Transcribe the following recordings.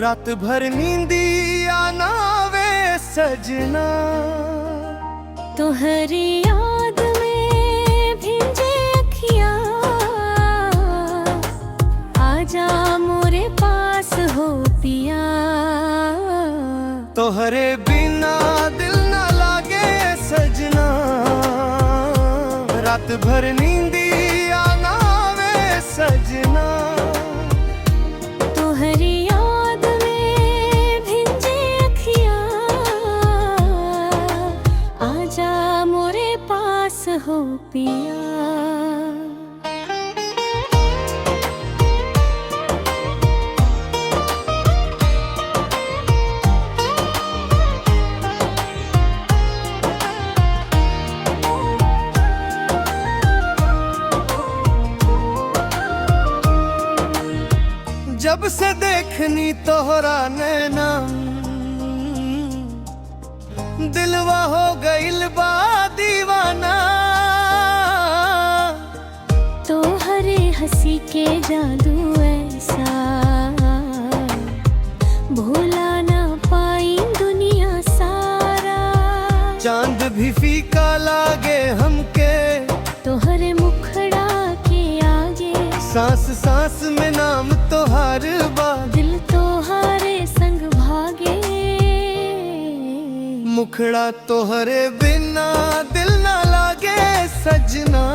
रात भर नींदिया ना वे सजना, तोहरी याद में भिंजे अखियाँ, आजा मोरे पास हो पिया। तोहरे बिना दिल ना लागे सजना, रात भर नींदिया ना वे सजना। तोहरी याद में भिंजे अखियाँ, आजा मोरे पास हो पिया। जब से देखनी तोहरा नैना, दिलवा हो गइल बा दीवाना। तोहरे हंसी के जादू ऐसा, भूला ना पाई दुनिया सारा। चांद भी फीका लागे हमके, तोहरे मुखड़ा के आगे। सांस सांस में नाम तोहार बा, दिल तोहारे संग भागे। मुखड़ा तोहरे बिना दिल ना लागे सजना,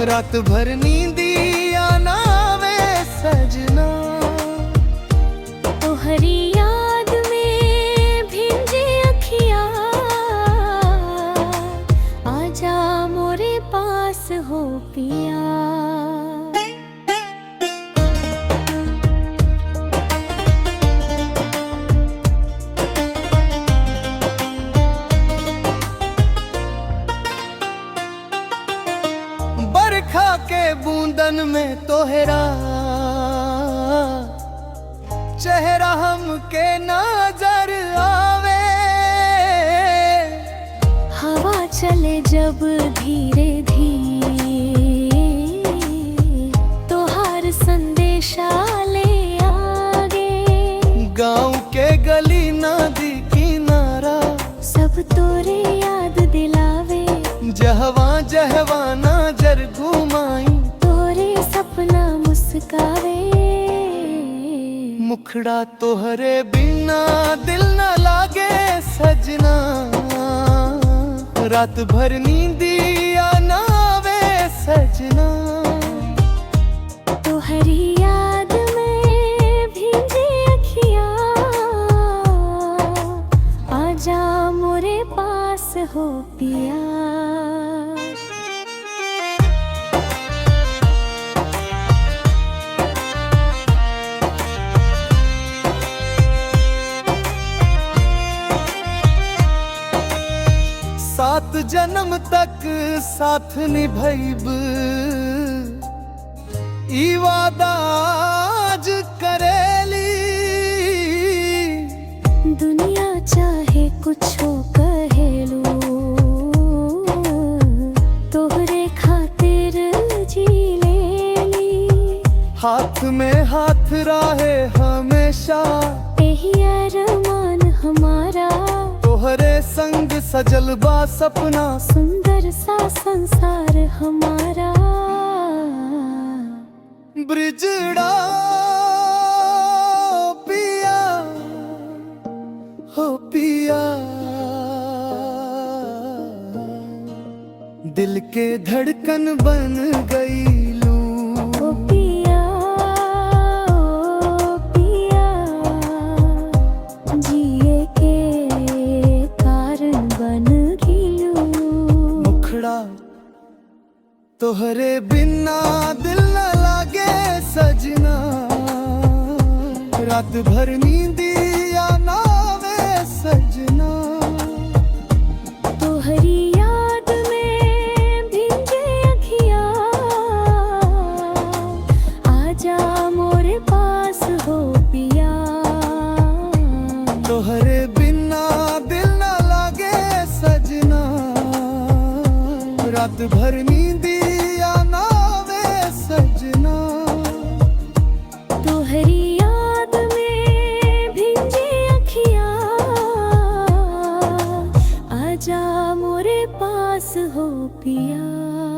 रात भर नींदिया ना वे सजना। तोहरी याद में भिंजी अखियाँ, आजा मोरे पास हो पिया। बरखा के बूंदन में तोहरा चेहरा हमके नजर आवे। हवा चले जब धीरे धीरे, तोहार संदेशा ले आगे। गाँव के गली नदी किनारा, सब तोरे याद दिलावे। जहवा जहवा नजर घुमाई, तोरे सपना मुस्कावे। मुखड़ा तोहरे बिना दिल न लागे सजना, रात भर नींदिया ना वे सजना। तोहरी याद में भिंजी अखियाँ, आजा मोरे पास हो पिया। सात जन्म तक साथ निभैब, ई वादा आज करेली। दुनिया चाहे कुछो कहेलू, तोहरे खातिर जी लेली। हाथ में हाथ रहे हमेशा, यही अरमान हमारा। तोहरे संग सजल बा सपना, सुंदर सा संसार हमारा। ब्रिजड़ा पिया हो पिया, दिल के धड़कन बन गईलू। ओ पिया, ओ पिया, जिए के कारण बन गिलू। मुखड़ा तोहरे बिना दिल न लागे सजना, रात भर नींदिया ना वे सजना। तोहरी याद में भिंजे अखियाँ, आजा मोरे पास हो पिया। तोहरे बिना दिल न लागे सजना, रात भर नींदिया ना वे सजना। तोहरी याद आजा मोरे पास हो पिया।